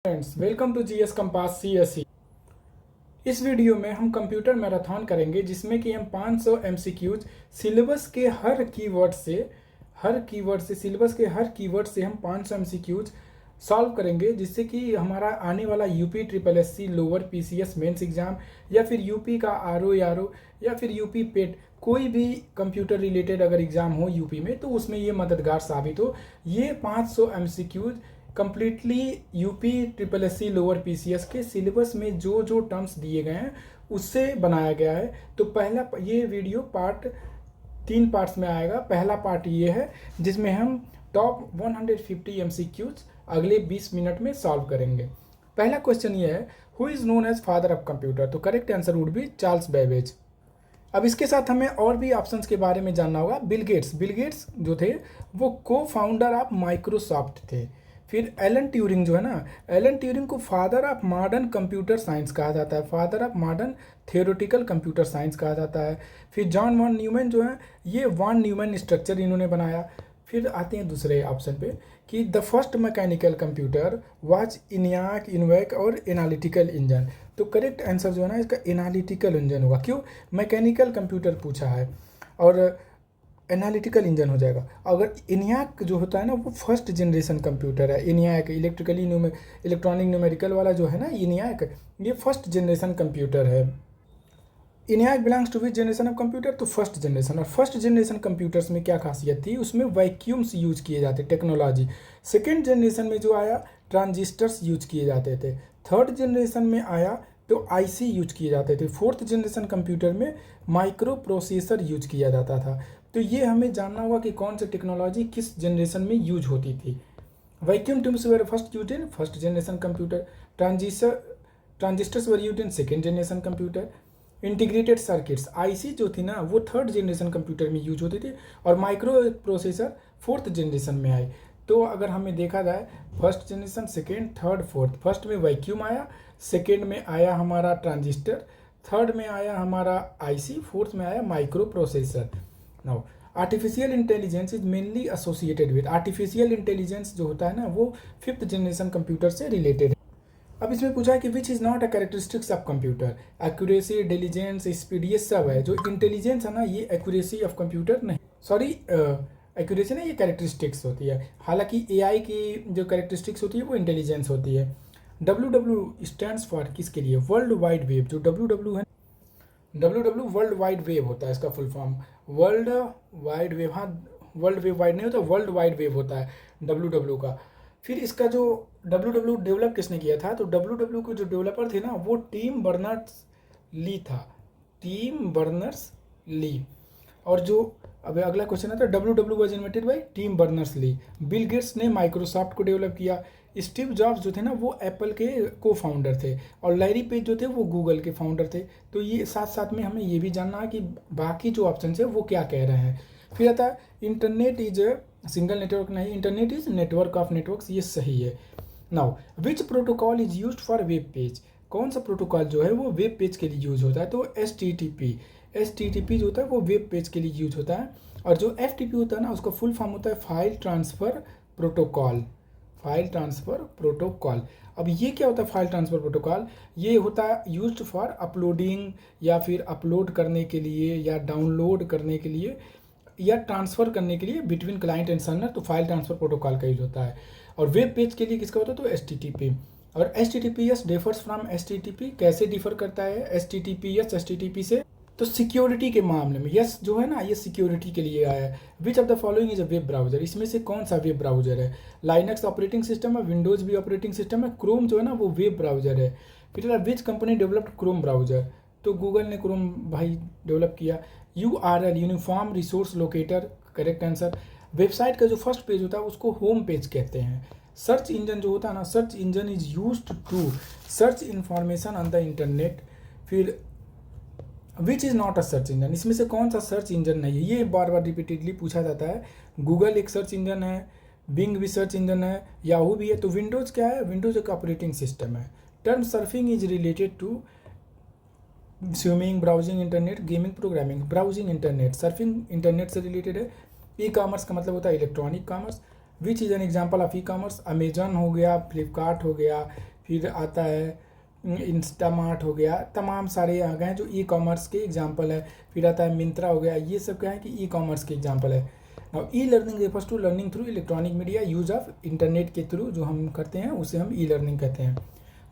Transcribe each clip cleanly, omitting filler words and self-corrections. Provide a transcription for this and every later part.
Friends, welcome to GS compass CSE. इस video में हम कंप्यूटर मैराथन करेंगे जिसमें कि हम 500 एमसीक्यूज सिलेबस के सिलेबस के हर कीवर्ड से हम 500 एमसीक्यूज सॉल्व करेंगे, जिससे कि हमारा आने वाला UP triple SC lower PCS mains exam या फिर यूपी का आरओ या फिर यूपी पेट कोई भी कंप्यूटर रिलेटेड अगर एग्जाम हो यूपी में तो उसमें ये मददगार साबित हो। ये 500 MCQs completely UP triple SC lower PCS के सिलेबस में जो जो टर्म्स दिए गए हैं उससे बनाया गया है। तो पहला ये वीडियो तीन पार्ट्स में आएगा। पहला पार्ट ये है जिसमें हम टॉप 150 एमसीक्यूज अगले 20 मिनट में सॉल्व करेंगे। पहला क्वेश्चन ये है, who is known as father of computer? तो correct answer would be Charles Babbage. अब इसके साथ हमें और भी ऑप्शंस के बारे में जानना होगा। बिल गेट्स जो थे वो को फाउंडर ऑफ माइक्रोसॉफ्ट थे। फिर एलन ट्यूरिंग जो है ना, एलन ट्यूरिंग को father of modern computer science कहा जाता है, father of modern theoretical computer science कहा जाता है। फिर जॉन वॉन न्यूमैन जो है, ये वॉन न्यूमैन स्ट्रक्चर इन्होंने बनाया। फिर आते हैं दूसरे ऑप्शन पे कि the first mechanical computer was ENIAC और एनालिटिकल इंजन। तो करेक्ट आंसर जो है ना इसका एनालिटिकल इंजन होगा। क्यों? मैकेनिकल कंप्यूटर पूछा है और एनालिटिकल इंजन हो जाएगा। अगर इनियाक जो होता है ना वो फर्स्ट जनरेशन कंप्यूटर है। इनियाक इलेक्ट्रॉनिक न्यूमेरिकल वाला जो है ना, इनियाक ये फर्स्ट जनरेशन कंप्यूटर है। ENIAC belongs to which generation of computer? तो फर्स्ट जनरेशन। और फर्स्ट जनरेशन कंप्यूटर्स में क्या खासियत थी? उसमें वैक्यूम्स यूज किए जाते टेक्नोलॉजी। सेकेंड जनरेशन में जो आया ट्रांजिस्टर्स यूज किए जाते थे। थर्ड जनरेशन में आया तो आईसी यूज किए जाते थे। फोर्थ जनरेशन कंप्यूटर में माइक्रो प्रोसेसर यूज किया जाता था। तो ये हमें जानना होगा कि कौन सी टेक्नोलॉजी किस जनरेशन में यूज होती थी। Vacuum tubes were first use in first generation computer. Transistors were use in second generation computer. Integrated circuits IC जो थी ना वो थर्ड जनरेशन कंप्यूटर में यूज होती थी और माइक्रो प्रोसेसर फोर्थ जनरेशन में आई। तो अगर हमें देखा जाए first generation, second, third, fourth, first में वैक्यूम आया, सेकेंड में आया हमारा ट्रांजिस्टर, थर्ड में आया हमारा आईसी, फोर्थ में आया micro processor. Now artificial intelligence is mainly associated with, artificial intelligence जो होता है ना वो फिफ्थ जनरेशन कंप्यूटर से रिलेटेड है। अब इसमें पूछा है कि विच is not a characteristics of computer? Accuracy, diligence, speed, ये सब है। जो इंटेलिजेंस है ना ये एक्यूरेसी ऑफ कंप्यूटर नहीं, सॉरी एक्यूरेसी ना ये कैरेक्टरिस्टिक्स होती है। हालांकि एआई की जो कैरेक्टरिस्टिक्स होती है वो इंटेलिजेंस होती है। डब्ल्यू स्टैंड्स फॉर किसके लिए? World wide web. जो डब्ल्यू है, डब्ल्यू वर्ल्ड वाइड वेब होता है इसका full form. World wide web, हाँ वर्ल्ड वेब वाइड नहीं होता, वर्ल्ड वाइड वेब होता है डब्ल्यू का। फिर इसका जो डब्ल्यू डेवलप किसने किया था? तो डब्ल्यू के जो डेवलपर थे ना वो टीम बर्नर्स ली था, टीम बर्नर्स ली। और जो अब अगला क्वेश्चन आता है, W was invented by Tim Berners Lee. Bill Gates ने माइक्रोसॉफ्ट को डेवलप किया। स्टीव जॉब्स जो थे ना वो एप्पल के को फाउंडर थे और लैरी पेज जो थे वो गूगल के फाउंडर थे। तो ये साथ साथ में हमें ये भी जानना है कि बाकी जो ऑप्शन है वो क्या कह रहे हैं। फिर आता है इंटरनेट इज सिंगल नेटवर्क, नहीं, internet is network of networks, ये सही है। Now which protocol is used for web page? कौन सा प्रोटोकॉल जो है वो वेब पेज के लिए यूज होता है? तो एच जो होता है वो वेब पेज के लिए यूज होता है। और जो FTP होता है ना उसका फुल फॉर्म होता है file transfer protocol, file transfer protocol. अब ये क्या होता है फाइल ट्रांसफ़र प्रोटोकॉल? ये होता है यूज्ड फॉर अपलोडिंग या फिर अपलोड करने के लिए या डाउनलोड करने के लिए या ट्रांसफ़र करने के लिए बिटवीन क्लाइंट एंड सर्वर। तो फाइल ट्रांसफ़र प्रोटोकॉल का यूज होता है। और वेब पेज के लिए किसका होता है? तो HTTP। और HTTPS डिफर्स फ्रॉम HTTP। कैसे डिफर करता है HTTPS HTTP से? तो सिक्योरिटी के मामले में यस जो है ना ये सिक्योरिटी के लिए आया है। Which of the following is a web browser? इसमें से कौन सा वेब ब्राउजर है? लाइनक्स ऑपरेटिंग सिस्टम है, विंडोज भी ऑपरेटिंग सिस्टम है, क्रोम जो है ना वो वेब ब्राउजर है। फिर which company developed Chrome browser? तो गूगल ने क्रोम भाई डेवलप किया। URL uniform resource locator, correct answer. Website का जो फर्स्ट पेज होता है उसको होम पेज कहते हैं। सर्च इंजन जो होता है ना, search engine is used to search information on the internet. फिर which is not a search engine? इसमें से कौन सा सर्च इंजन नहीं है? ये बार बार रिपीटेडली पूछा जाता है। गूगल एक सर्च इंजन है, बिंग भी सर्च इंजन है, याहू भी है। तो विंडोज़ क्या है? विंडोज़ एक ऑपरेटिंग सिस्टम है। Term surfing is related to swimming, browsing, internet, gaming, programming. Browsing internet, surfing internet से रिलेटेड है। ई कॉमर्स का मतलब होता है electronic commerce. Which is an example of e commerce? Amazon हो गया, फ्लिपकार्ट हो गया, फिर आता है इंस्टामार्ट हो गया, तमाम सारे आ गए हैं जो ई कॉमर्स के एग्जाम्पल है। फिर आता है मिंत्रा हो गया, ये सब क्या है कि ई कॉमर्स के एग्जाम्पल है। Now e learning refers to learning through electronic media, use of internet के थ्रू जो हम करते हैं उसे हम ई लर्निंग कहते हैं।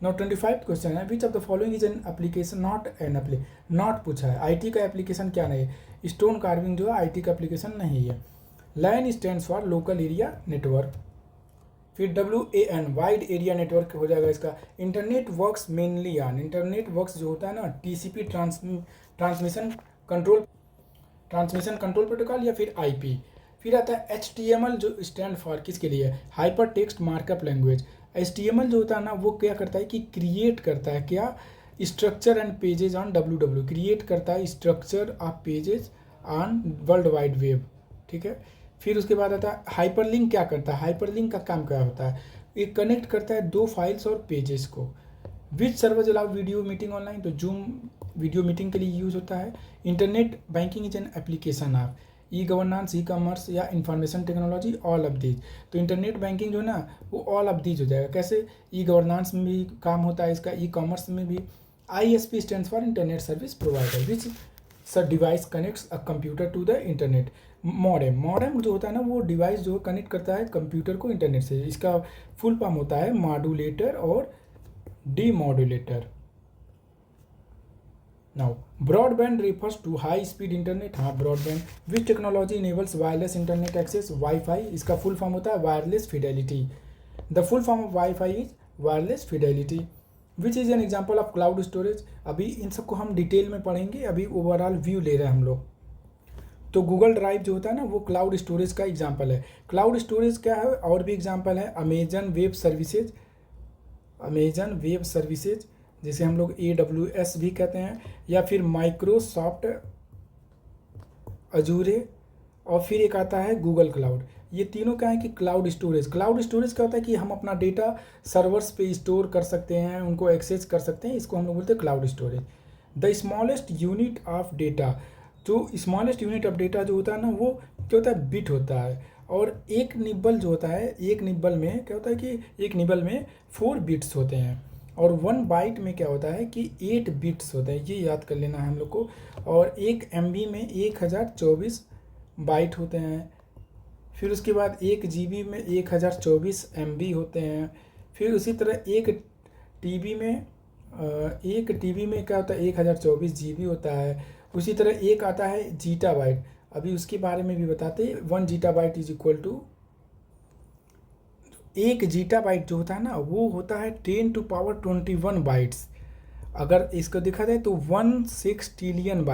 नाउ 25 क्वेश्चन है, which of the following is an application not an not पूछा है, आईटी का एप्लीकेशन क्या नहीं है। स्टोन कार्विंग जो है आईटी का एप्लीकेशन नहीं है। LAN stands for local area network. फिर WAN वाइड एरिया नेटवर्क हो जाएगा इसका। Internet works mainly on, internet works जो होता है ना TCP ट्रांसमिशन कंट्रोल प्रोटोकॉल या फिर IP। फिर आता है HTML जो स्टैंड फॉर किसके लिए, hyper text markup language. HTML जो होता है ना वो क्या करता है कि क्रिएट करता है क्या, structure and pages on WW, create करता है structure of pages on world wide web, ठीक है। फिर उसके बाद आता है हाइपरलिंक, क्या करता है, हाइपरलिंक का काम क्या होता है, ये कनेक्ट करता है दो फाइल्स और पेजेस को। Which server allow video meeting online, तो जूम वीडियो मीटिंग के लिए यूज होता है। Internet banking is an application of e governance, e commerce या information technology, all of these. तो इंटरनेट बैंकिंग जो है ना वो ऑल ऑफ दीज हो जाएगा। कैसे, ई गवर्नेंस में भी काम होता है इसका, ई कॉमर्स में भी। ISP stands for internet service provider, which device connects a computer to the internet. Modem जो होता है ना वो डिवाइस जो कनेक्ट करता है कंप्यूटर को इंटरनेट से, इसका फुल फॉर्म होता है मॉड्यूलेटर और demodulator. Now broadband refers to high speed internet, हाँ broadband. Which technology enables wireless internet access, wifi, इसका फुल फॉर्म होता है wireless fidelity. The full form of wifi is wireless fidelity. Which is an example of cloud storage, अभी इन सबको हम detail में पढ़ेंगे, अभी ओवरऑल व्यू ले रहे हैं हम लोग। तो गूगल ड्राइव जो होता है ना वो क्लाउड स्टोरेज का एग्जाम्पल है। क्लाउड स्टोरेज क्या है, और भी एग्जाम्पल है, अमेजन वेब सर्विसेज, जिसे हम लोग AWS भी कहते हैं, या फिर माइक्रोसॉफ्ट अजूरे, और फिर एक आता है गूगल क्लाउड। ये तीनों क्या है कि क्लाउड स्टोरेज क्या होता है कि हम अपना डेटा सर्वर्स पे स्टोर कर सकते हैं, उनको एक्सेस कर सकते हैं, इसको हम लोग बोलते हैं cloud storage. The smallest unit of data, जो स्मॉलेस्ट यूनिट ऑफ डेटा जो होता है ना वो क्या होता है, बिट होता है। और एक निब्बल जो होता है, एक निब्बल में क्या होता है कि एक निब्बल में 4 बिट्स होते हैं, और 1 बाइट में क्या होता है कि 8 बिट्स होते हैं, ये याद कर लेना है हम लोग को। और 1 MB में 1024 बाइट होते हैं। फिर उसके बाद 1 GB में 1024 MB होते हैं। फिर उसी तरह एक टीबी में क्या होता है 1024 GB होता है। उसी तरह एक आता है जीटाबाइट, अभी उसके बारे में भी बताते हैं। 1 जीटाबाइट इज इक्वल टू, 1 जीटाबाइट जो होता है ना वो होता है 10 टू पावर 21 बाइट्स। अगर इसको देखा जाए तो 16 ट्रिलियन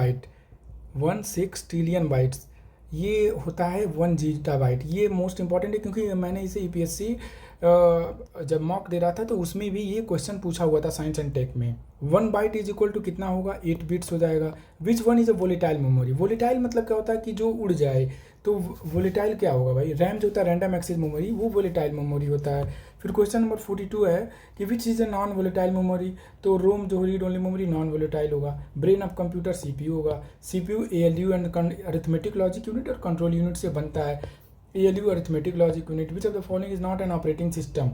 बाइट्स ये होता है 1 जीटाबाइट। ये मोस्ट इंपॉर्टेंट है क्योंकि मैंने इसे EPSC जब मॉक दे रहा था तो उसमें भी ये क्वेश्चन पूछा हुआ था साइंस एंड टेक में। 1 बाइट इज इक्वल टू कितना होगा, 8 बिट्स हो जाएगा। Which one is a volatile memory, volatile मतलब क्या होता है कि जो उड़ जाए, तो वोलेटाइल क्या होगा भाई, रैम जो होता है रैंडम एक्सेस मेमोरी, वो वोलेटाइल मेमोरी होता है। फिर क्वेश्चन नंबर 42 है कि which is a non volatile memory, तो रोम जो read only memory non volatile होगा। ब्रेन ऑफ कंप्यूटर CPU होगा। CPU ALU and arithmetic logic unit और कंट्रोल यूनिट से बनता है। ALU arithmetic logic unit. Which of the following is not an operating system,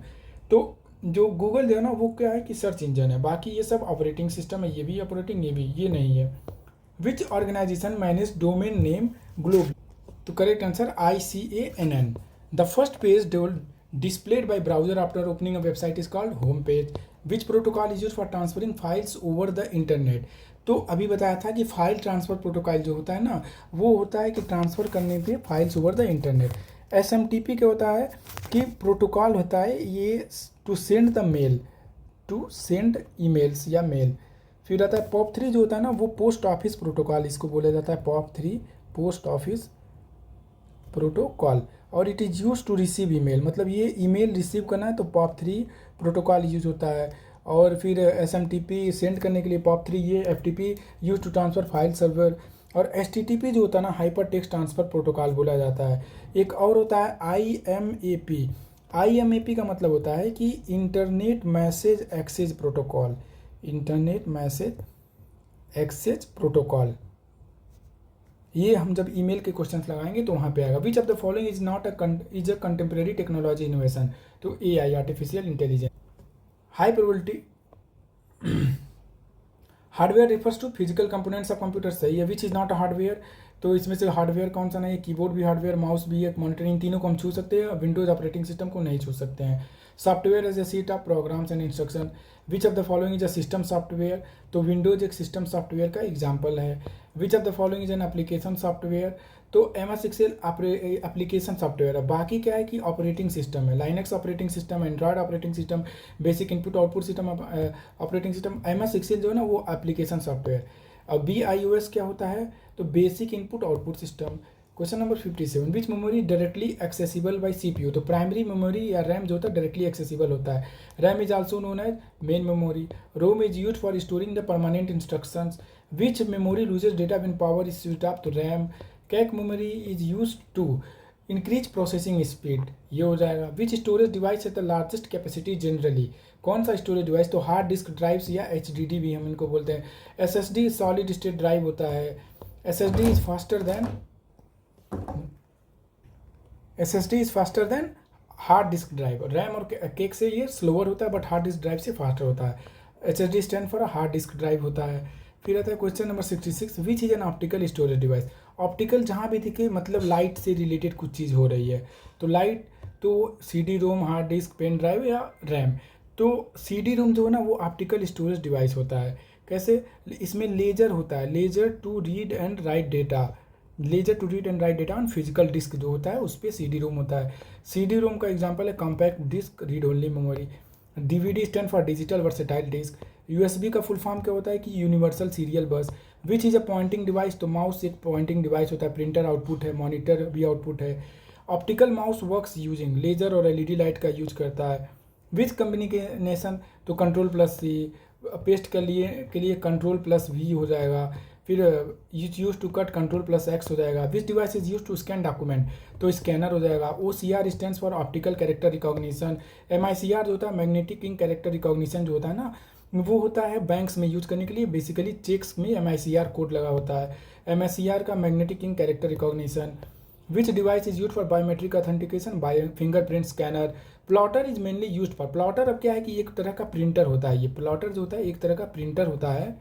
तो जो गूगल जो है ना वो क्या है कि सर्च इंजन है, बाकी ये सब ऑपरेटिंग सिस्टम है, ये भी ऑपरेटिंग, ये नहीं है। Which organisation manage domain name globe, तो correct answer ICANN। The first page displayed by browser after opening a website is called home page. Which protocol is used for transferring files over the internet, तो अभी बताया था कि file transfer protocol जो होता है ना वो होता है कि ट्रांसफ़र करने पे files over the internet. SMTP क्या होता है कि प्रोटोकॉल होता है ये to send the mail, to send emails या मेल। फिर आता है POP3 जो होता है ना वो पोस्ट ऑफिस प्रोटोकॉल, इसको बोला जाता है POP3 पोस्ट ऑफिस प्रोटोकॉल। और it is use to receive email, मतलब ये ईमेल रिसीव करना है तो POP3 प्रोटोकॉल यूज होता है। और फिर SMTP सेंड करने के लिए POP3, ये FTP use to transfer file server. और HTTP जो होता है ना हाइपर टेक्स्ट ट्रांसफ़र प्रोटोकॉल बोला जाता है। एक और होता है IMAP का मतलब होता है कि internet message access protocol, internet message access protocol. ये हम जब ईमेल के क्वेश्चंस लगाएंगे तो वहाँ पे आएगा। Which of the following is a contemporary technology innovation, तो AI artificial intelligence. High probability hardware refers to physical components of computer, सही है। विच इज़ नॉट हार्डवेयर, तो इसमें से हार्डवेयर कौन सा नहीं है, कीबोर्ड भी हार्डवेयर, माउस भी है, मॉनिटर, इन तीनों को हम छू सकते हैं, विंडोज ऑपरेटिंग सिस्टम को नहीं छू सकते हैं। Software as a set of programs and instruction, which of the following is a system software, तो विंडोज एक सिस्टम सॉफ्टवेयर का एग्जाम्पल है। Which of the following is an application software, तो MS एक्सेल एप्लीकेशन सॉफ्टवेयर है। बाकी क्या है कि ऑपरेटिंग सिस्टम है, Linux operating system, Android operating system, basic input output system operating system. MS excel जो है ना वो एप्लीकेशन सॉफ्टवेयर। अब BIOS क्या होता है, तो basic input output system. Question number 57, which memory directly accessible by CPU, तो प्राइमरी मेमोरी या रैम जो होता है डायरेक्टली एक्सेसिबल होता है। RAM is also known as main memory. ROM is use for storing the permanent instructions. Which memory loses data when power is switched off, तो RAM. Cache memory is use to increase processing speed, ये हो जाएगा। Which storage device है the largest capacity generally, कौन सा storage device, तो hard disk drives या HDD भी हम इनको बोलते हैं। SSD सॉलिड स्टेट ड्राइव होता है। SSD is faster than hard disk drive. RAM और केक से ये स्लोअर होता है, बट हार्ड डिस्क ड्राइव से फास्टर होता है। HSD stand for hard disk drive होता है। फिर आता है question number 66, which is an optical storage device. Optical जहाँ भी दिखे मतलब लाइट से रिलेटेड कुछ चीज़ हो रही है, तो लाइट, तो CD-ROM, hard disk, pen drive या रैम। तो CD-ROM जो है ना वो ऑप्टिकल स्टोरेज डिवाइस होता है। कैसे, इसमें लेजर होता है, laser to read and write data, laser to read and write data on physical disk जो होता है उस पर CD-ROM होता है। CD-ROM का एग्जांपल है compact disk, read only memory. DVD stand for digital versatile disk. USB का फुल फॉर्म क्या होता है कि universal serial bus. Which is a pointing device, तो माउस एक पॉइंटिंग डिवाइस होता है। प्रिंटर आउटपुट है, मॉनिटर भी आउटपुट है। Optical mouse works using laser और LED लाइट का यूज करता है। विच कम्बिनेशन, तो Ctrl+C, पेस्ट के लिए Ctrl+V हो जाएगा। फिर यूज टू कट Ctrl+X हो जाएगा। Which device is use to scan document, तो स्कैनर हो जाएगा। OCR stands for optical character recognition. MICR जो होता है मैग्नेटिक इंक कैरेक्टर रिकॉग्निशन जो होता है ना, वो होता है बैंक्स में यूज करने के लिए। बेसिकली चेक्स में MICR कोड लगा होता है। MICR का magnetic ink character recognition. Which device is use for biometric authentication, bio fingerprint scanner. Plotter is mainly use for, plotter अब क्या है कि एक तरह का प्रिंटर होता है। ये प्लॉटर जो होता है एक तरह का प्रिंटर होता है,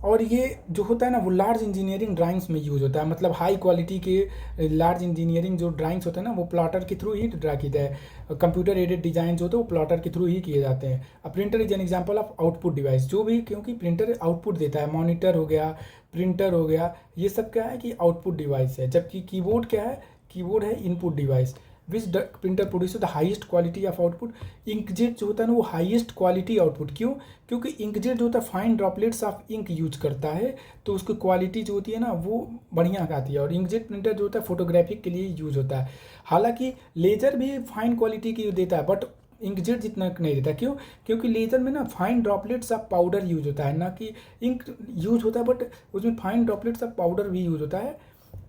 और ये जो होता है ना वो लार्ज इंजीनियरिंग ड्राइंग्स में यूज होता है। मतलब हाई क्वालिटी के लार्ज इंजीनियरिंग जो ड्राइंग्स होते हैं ना वो प्लॉटर के थ्रू ही ड्रा किया है। कंप्यूटर एडेड डिजाइन जो होते हैं वो प्लॉटर के थ्रू ही किए जाते हैं। अब printer is an example of output device, जो भी, क्योंकि प्रिंटर आउटपुट देता है। मॉनिटर हो गया, प्रिंटर हो गया, ये सब क्या है कि आउटपुट डिवाइस है। जबकि कीबोर्ड क्या है, कीबोर्ड है input device. Which printer produce the highest quality of output, inkjet जो होता है ना वो हाईएस्ट क्वालिटी आउटपुट। क्यों, क्योंकि इंकजेट जो होता है fine droplets of ink use करता है, तो उसकी क्वालिटी जो होती है ना वो बढ़िया आती है। और इंकजेट प्रिंटर जो होता है फोटोग्राफिक के लिए यूज होता है। हालांकि लेजर भी फाइन क्वालिटी की देता है, बट इंकजेट जितना नहीं देता। क्यों, क्योंकि लेजर में ना fine droplets of powder use होता है, ना कि इंक यूज होता है, बट उसमें फाइन ड्रॉपलेट्स ऑफ पाउडर भी यूज होता है,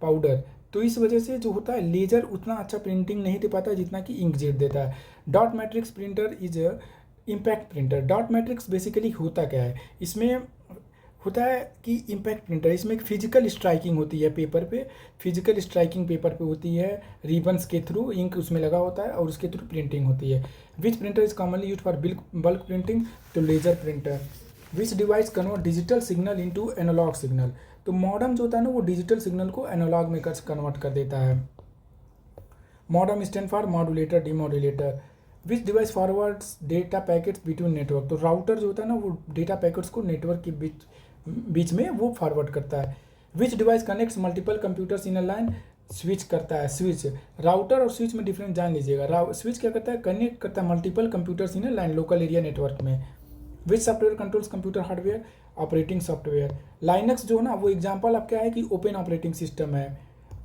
पाउडर। तो इस वजह से जो होता है लेजर उतना अच्छा प्रिंटिंग नहीं दे पाता जितना कि इंकजेट देता है। Dot matrix printer is impact printer. Dot matrix basically होता क्या है, इसमें होता है कि इम्पैक्ट प्रिंटर, इसमें एक फिजिकल स्ट्राइकिंग होती है पेपर पे, फिजिकल स्ट्राइकिंग पेपर पे होती है, रिबन्स के थ्रू इंक उसमें लगा होता है और उसके थ्रू प्रिंटिंग होती है। Which printer is commonly use for bulk printing, तो laser printer. Which device convert digital signal into analogue signal, तो मॉडम जो होता है ना वो डिजिटल सिग्नल को एनालॉग में कन्वर्ट कर देता है। Modem stand for modulator, demodulator. Which device forwards data packets between network, तो राउटर जो होता है ना वो डेटा पैकेट्स को नेटवर्क के बीच में वो फॉरवर्ड करता है। Which device connects multiple computers in a line, switch करता है। स्विच, राउटर और स्विच में डिफरेंस जान लीजिएगा। स्विच क्या करता है, कनेक्ट करता है multiple computers in a line, local area network में। Which software controls computer hardware, operating software. Linux जो है ना वो एग्जांपल अब क्या है कि ओपन ऑपरेटिंग सिस्टम है,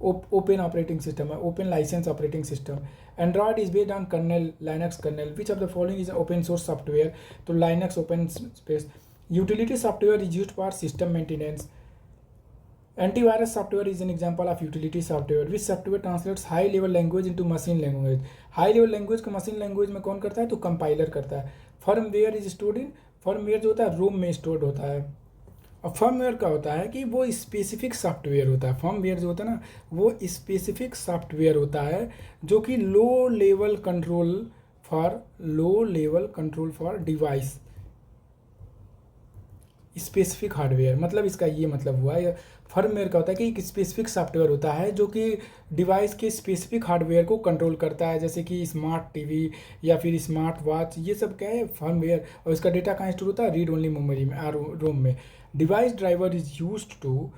ओपन ऑपरेटिंग सिस्टम है, open licence operating system. Android is based on kernel, Linux kernel. Which of the following is open source software, तो Linux open space. Utility software is used for system maintenance. Antivirus software is an example of utility software. Which software translates high level language into machine language, high level language को machine language में कौन करता है, तो compiler करता है। Firmware is stored in, firmware जो होता है रोम में स्टोर्ड होता है। अब फर्मवेयर का होता है कि वो स्पेसिफिक सॉफ्टवेयर होता है। फर्मवेयर जो होता है ना वो स्पेसिफिक सॉफ्टवेयर होता है जो कि low level control for low level control for device specific hardware. मतलब इसका ये मतलब हुआ है, फर्मवेयर का होता है कि एक स्पेसिफिक सॉफ्टवेयर होता है जो कि डिवाइस के स्पेसिफिक हार्डवेयर को कंट्रोल करता है, जैसे कि स्मार्ट टीवी या फिर स्मार्ट वॉच, ये सब क्या है फर्मवेयर। और इसका डेटा कहाँ स्टोर होता है, रीड ओनली मेमोरी में, रोम में। Device driver is used to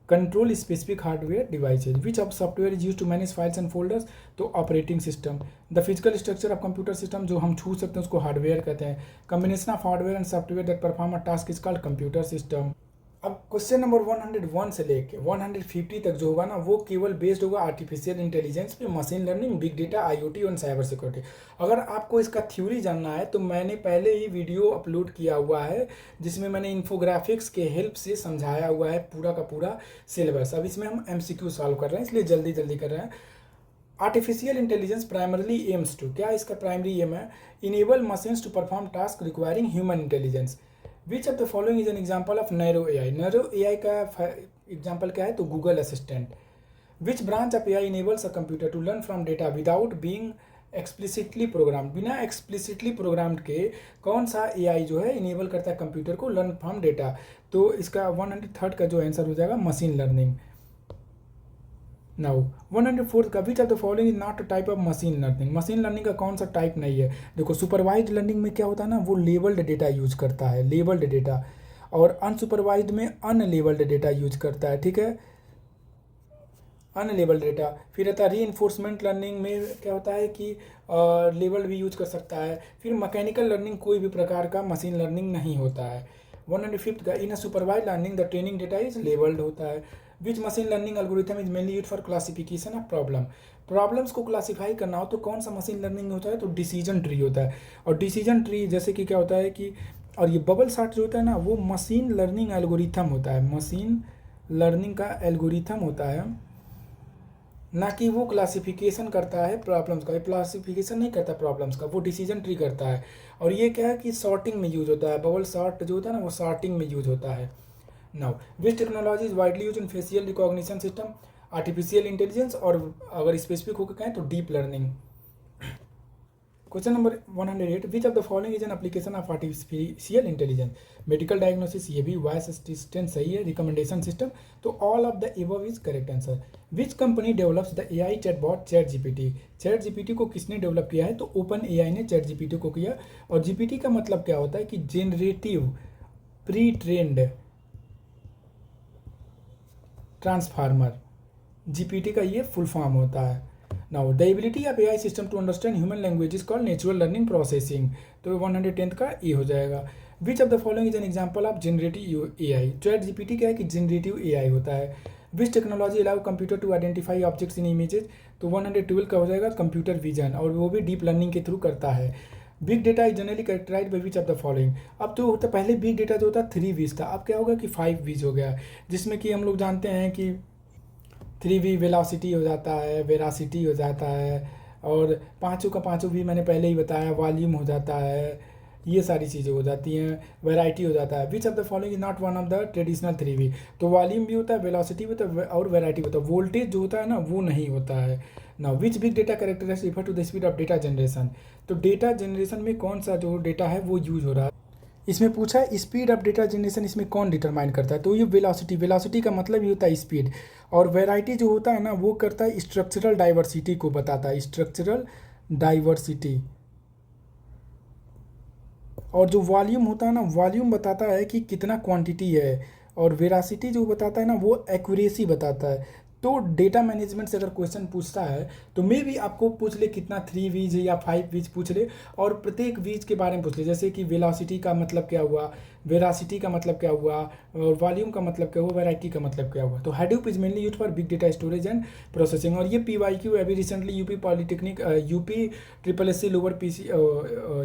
control specific hardware devices which of software is use to manage files and folders. तो operating system, the physical structure of computer system, जो हम छू सकते हैं उसको hardware कहते हैं। Combination of hardware and software that perform a task is called computer system. अब क्वेश्चन नंबर 101 से लेके 150 तक जो होगा ना, वो केवल बेस्ड होगा आर्टिफिशियल इंटेलिजेंस पे, machine learning, big data, IoT और साइबर सिक्योरिटी। अगर आपको इसका थ्योरी जानना है तो मैंने पहले ही वीडियो अपलोड किया हुआ है जिसमें मैंने इन्फोग्राफिक्स के हेल्प से समझाया हुआ है पूरा का पूरा सिलेबस। अब इसमें हम MCQ सॉल्व कर रहे हैं, इसलिए जल्दी जल्दी कर रहे हैं। Artificial intelligence primarily aims to, क्या इसका प्राइमरी एम है, enable machines to perform task requiring human intelligence. Which of the following is an example of narrow AI. Narrow AI का एग्जाम्पल क्या है, तो Google assistant. Which branch of AI enables a computer to learn from data without being explicitly program. बिना explicitly programmed के कौन सा AI जो है इनेबल करता है कंप्यूटर को लर्न फ्रॉम डेटा। तो इसका 103 का जो आंसर हो जाएगा मशीन लर्निंग। नाउ 104 का विच of the following is not a type of machine learning. Machine learning का कौन सा टाइप नहीं है। देखो सुपरवाइज्ड लर्निंग में क्या होता है ना, वो लेबल्ड डेटा यूज करता है, लेबल्ड डेटा, और अनसुपरवाइज्ड में अनलेबल्ड डेटा यूज करता है, ठीक है, अनलेबल्ड डेटा। फिर रहता है री इन्फोर्समेंट लर्निंग में क्या होता है कि लेबल्ड भी यूज कर सकता है। फिर मैकेनिकल लर्निंग कोई भी प्रकार का मशीन लर्निंग नहीं होता है। 105 का in supervised learning the training data is labelled होता है। Which machine learning algorithm is mainly use for classification of problem. Problems को क्लासीफाई करना हो तो कौन सा मशीन लर्निंग होता है, तो डिसीजन ट्री होता है। और डिसीजन ट्री जैसे कि क्या होता है कि, और ये बबल सार्ट जो होता है ना, वो मशीन लर्निंग एल्गोरिथम होता है, मशीन लर्निंग का एल्गोरिथम होता है, ना कि वो क्लासिफिकेशन करता है प्रॉब्लम्स का। क्लासिफिकेशन नहीं करता प्रॉब्लम्स का, वो डिसीजन ट्री करता है। और ये क्या है कि सॉर्टिंग में यूज होता है, बबल सॉर्ट जो होता है ना, वो सॉर्टिंग में यूज होता है। Now which technology is widely use in facial recognition system, artificial intelligence, और अगर स्पेसिफिक होकर कहें तो deep learning. Question number 108 which of the following is an application of artificial intelligence. Medical diagnosis, ये भी, वॉइस असिस्टेंट सही है, recommendation system, तो all of the above is correct answer. Which company develops the AI chatbot chat GPT. Chat GPT को किसने develop किया है, तो ओपन एआई ने चैट जीपीटी को किया। और जीपीटी का मतलब क्या होता है कि generative pre trained transformer, GPT का ये फुल फॉर्म होता है। Now the ability of AI system to understand human language is called natural learning processing. तो 110 का ए हो जाएगा। Which of the following is an example of generative AI. Chat GPT क्या है कि जनरेटिव एआई होता है। Which technology allow computer to identify objects in images, तो 112 का हो जाएगा कंप्यूटर विजन, और वो भी डीप लर्निंग के थ्रू करता है। Big data is generally characterised by which of the following. अब जो होता पहले बिग डेटा जो होता 3 वीज था, अब क्या होगा कि 5 वीज हो गया, जिसमें कि हम लोग जानते हैं कि 3V वेलोसिटी हो जाता है, वेरासिटी हो जाता है, और पाँचों का पाँचों भी मैंने पहले ही बताया, वॉल्यूम हो जाता है, ये सारी चीज़ें हो जाती हैं, वैरायटी हो जाता है। Which of the following is not one of the traditional 3V। तो वॉल्यूम भी होता है, वेलोसिटी भी होता है, और वैरायटी भी होता है। वोल्टेज जो होता है ना, वो नहीं होता है ना। Which big data characteristic refer to the speed of data generation. तो डेटा जनरेशन में कौन सा जो डेटा है वो यूज हो रहा है। इसमें पूछा है स्पीड ऑफ डेटा जनरेशन, इसमें कौन डिटरमाइन करता है, तो ये वेलोसिटी। वेलोसिटी का मतलब ही होता है स्पीड। और वैरायटी जो होता है ना, वो करता है स्ट्रक्चरल डाइवर्सिटी को बताता है, स्ट्रक्चरल डाइवर्सिटी। और जो वॉल्यूम होता है ना, वॉल्यूम बताता है कि कितना क्वांटिटी है। और वेरासिटी जो बताता है ना, वो एक्यूरेसी बताता है। तो डेटा मैनेजमेंट से अगर क्वेश्चन पूछता है तो मे भी आपको पूछ ले कितना 3 वीज या 5 वीज पूछ ले, और प्रत्येक वीज के बारे में पूछ ले, जैसे कि वेलोसिटी का मतलब क्या हुआ, वेरासिटी का मतलब क्या हुआ, और वॉल्यूम का मतलब क्या हुआ, वैरायटी का मतलब क्या हुआ। तो Hadoop is mainly use for big data storage and processing. और ये PYQ अभी recently UP polytechnic, UP triple S C lower PC,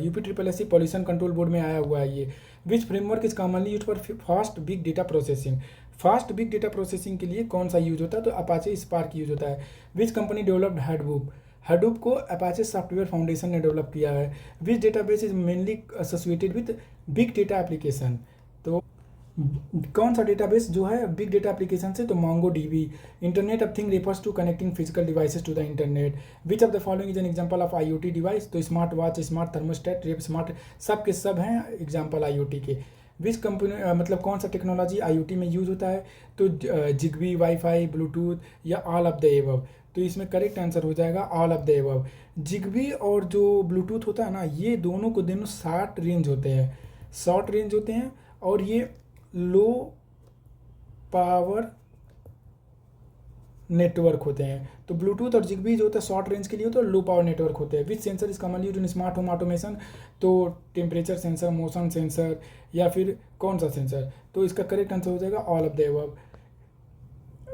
UP triple S C pollution control board में आया हुआ है ये। Which framework is commonly use for fast big data processing. Fast big data processing के लिए कौन सा यूज होता है, तो अपाचे स्पार्क यूज होता है। Which company developed Hadoop. Hadoop को अपाचे सॉफ्टवेयर फाउंडेशन ने डेवलप किया है। Which database is mainly associated with big data application. तो कौन सा डेटाबेस जो है बिग डेटा एप्लीकेशन से, तो Mongo DB. Internet of thing refers to connecting physical devices to the internet. Which of the following is an example of IoT device, तो smart watch, smart thermostat, rep smart, सब के सब हैं example IoT के। Which company मतलब कौन सा technology IoT में यूज होता है, तो जिगबी, वाईफाई, ब्लूटूथ या ऑल ऑफ द एबव। तो इसमें करेक्ट आंसर हो जाएगा all of the above. Zigbee और जो ब्लूटूथ होता है ना, ये दोनों को दोनों शॉर्ट रेंज होते हैं, शॉर्ट रेंज होते हैं, और ये लो पावर नेटवर्क होते हैं। तो ब्लूटूथ और जिगबी जो होता है शॉर्ट रेंज के लिए होता है, लो पावर नेटवर्क होते हैं। Which sensor is commonly used in smart home automation, तो टेम्परेचर सेंसर, मोशन सेंसर, या फिर कौन सा सेंसर, तो इसका करेक्ट आंसर हो जाएगा all of the above.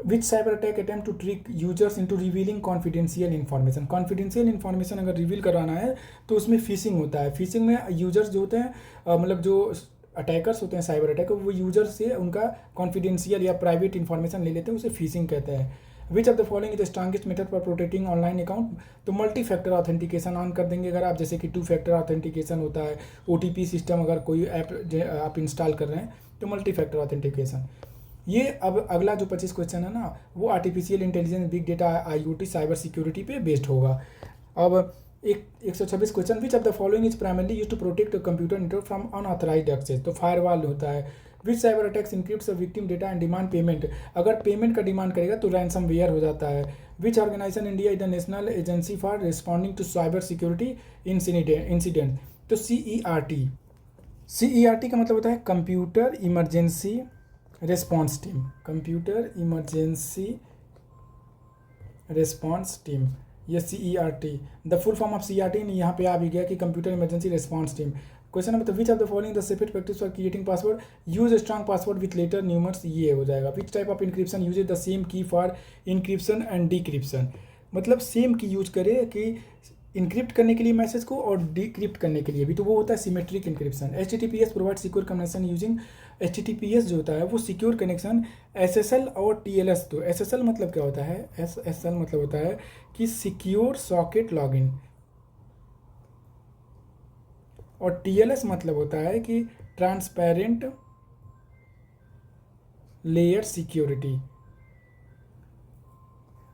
Which cyber attack attempt to trick users into revealing confidential information. Confidential information अगर रिवील कराना है तो उसमें फिशिंग होता है। फिशिंग में यूजर्स जो होते हैं मतलब जो अटैकर्स होते हैं साइबर अटैकर, वो यूजर से उनका कॉन्फिडेंशियल या प्राइवेट इन्फॉर्मेशन ले लेते हैं, उसे फिशिंग कहते हैं। विच of the following is the strongest method for protecting online account, तो मल्टी फैक्टर ऑथेंटिकेशन ऑन कर देंगे अगर आप, जैसे कि 2 फैक्टर ऑथेंटिकेशन होता है, ओटीपी सिस्टम अगर कोई ऐप आप इंस्टॉल कर रहे हैं तो मल्टी फैक्टर ऑथेंटिकेशन। ये अब अगला जो 25 क्वेश्चन है ना, वो artificial intelligence, big data, IoT, cyber security पे बेस्ड होगा। अब 126 question, which of the following is primarily use to protect computer network from unauthorised access, तो फायरवॉल होता है। Which cyber attacks encrypts victim data and demand payment, अगर payment का demand करेगा तो रैंसमवेयर हो जाता है। Which organisation India is the national agency for responding to cyber security incident, तो CERT। CERT का मतलब होता है computer emergency response team, computer emergency response team, ये CERT। The full form of CERT यहाँ पे आ भी गया कि computer emergency response team. Question number, which of the following the safest practice for creating password, use strong password with letter numbers, ये हो जाएगा। Which type of encryption uses the same key for encryption and decryption, मतलब same key use करे कि encrypt करने के लिए message को और डिक्रिप्ट करने के लिए भी, तो वो होता है symmetric encryption. HTTPS provide secure connection using, HTTPS जो होता है वो सिक्योर कनेक्शन SSL और TLS। तो SSL मतलब क्या होता है, SSL मतलब होता है कि सिक्योर सॉकेट लॉगिन, और TLS मतलब होता है कि transparent layer security.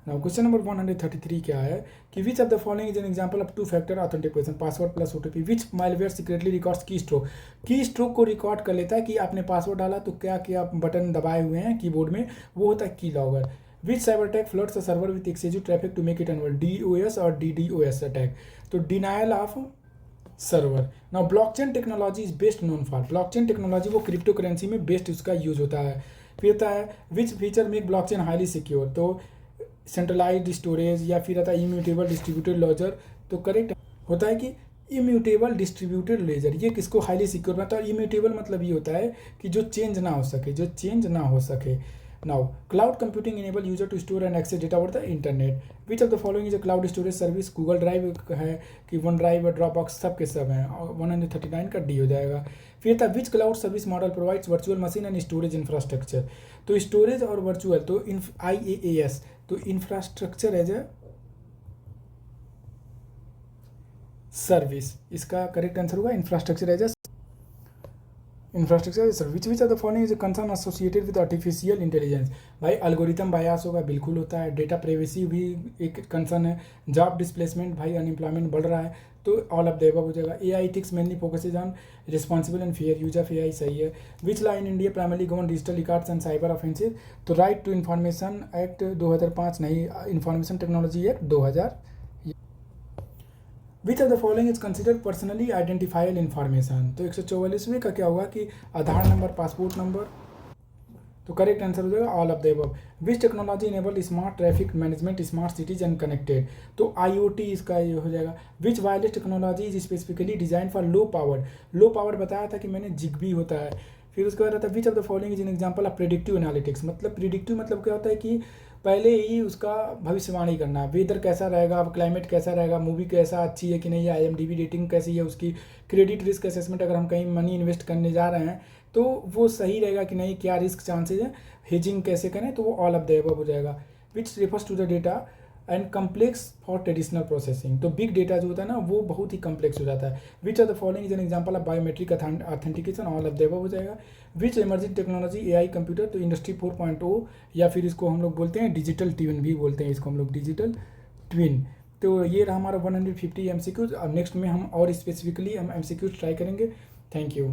Now question number 133 क्या है कि विच of the following is an example of 2 factor authentication, password plus OTP। Which malware secretly records की स्ट्रोक, की स्ट्रोक को रिकॉर्ड कर लेता है कि आपने पासवर्ड डाला तो क्या क्या बटन दबाए हुए हैं कीबोर्ड में, वो होता है key logger. Which cyber attack floods a server with excessive traffic to make it unavailable, DOS और DDoS अटैक, तो denial of server. Now blockchain technology is best known for, blockchain technology वो crypto currency में best उसका use होता है। फिर होता है which feature make blockchain highly secure, तो सेंट्रलाइज्ड स्टोरेज, या फिर आता है इम्यूटेबल डिस्ट्रीब्यूटेड लेजर, तो करेक्ट होता है कि इम्यूटेबल डिस्ट्रीब्यूटेड लेजर, ये किसको हाईली सिक्योर बनाता है। और इम्यूटेबल मतलब ये होता है कि जो चेंज ना हो सके, जो चेंज ना हो सके। Now cloud computing enable user to store and access data over the internet. Which of the following is a cloud storage service, Google drive है कि वन ड्राइव और ड्रॉप बॉक्स, सब के सब हैं, 139 का D हो जाएगा। फिर था which cloud service model provides virtual machine and storage infrastructure, तो स्टोरेज और वर्चुअल, तो IaaS, तो इंफ्रास्ट्रक्चर एज ए सर्विस, इसका करेक्ट आंसर होगा infrastructure as a infrastructure service. Which of the following is concern associated with artificial intelligence, भाई algorithm bias होगा, बिल्कुल होता है। डेटा प्राइवेसी भी एक कंसर्न है। जॉब डिस्प्लेसमेंट, भाई अनएम्प्लॉयमेंट बढ़ रहा है, तो ऑल ऑफ द अबव हो जाएगा। AI ethics mainly focuses on responsible and fair use of AI, सही है। Which law in India primarily govern digital records and cyber offences, तो राइट टू इन्फॉर्मेशन एक्ट 2005 नहीं, information technology act 2000। Which of the following is considered personally identifiable information, तो 144वें का क्या होगा कि आधार number, passport number, तो करेक्ट आंसर हो जाएगा all of the above. Which technology enable smart traffic management, smart cities and connected, तो IoT इसका ये हो जाएगा। Which wireless technology is specifically design for low power, low power बताया था कि मैंने जिगबी होता है। फिर उसके बाद आता है which of the following is an example of predictive analytics, मतलब प्रेडिक्टिव मतलब क्या होता है कि पहले ही उसका भविष्यवाणी करना, वेदर कैसा रहेगा, क्लाइमेट कैसा रहेगा, मूवी कैसा अच्छी है कि नहीं है, IMDb रेटिंग कैसी है उसकी, क्रेडिट रिस्क असेसमेंट, अगर हम कहीं मनी इन्वेस्ट करने जा रहे हैं तो वो सही रहेगा कि नहीं, क्या रिस्क चांसेज है, हेजिंग कैसे करें, तो वो ऑल ऑफ द अबव हो जाएगा। Which refers to the data and complex for traditional processing. तो बिग डेटा जो होता है ना वो बहुत ही कम्प्लेक्स हो जाता है। Which are the following is an example of biometric authentication, all of the above हो जाएगा। Which emerging technology AI computer, तो इंडस्ट्री 4.0 या फिर इसको हम लोग बोलते हैं डिजिटल ट्विन भी बोलते हैं इसको हम लोग डिजिटल ट्विन। तो ये रहा हमारा 150 MCQs। अब नेक्स्ट में हम और स्पेसिफिकली हम MCQs ट्राई करेंगे। Thank you.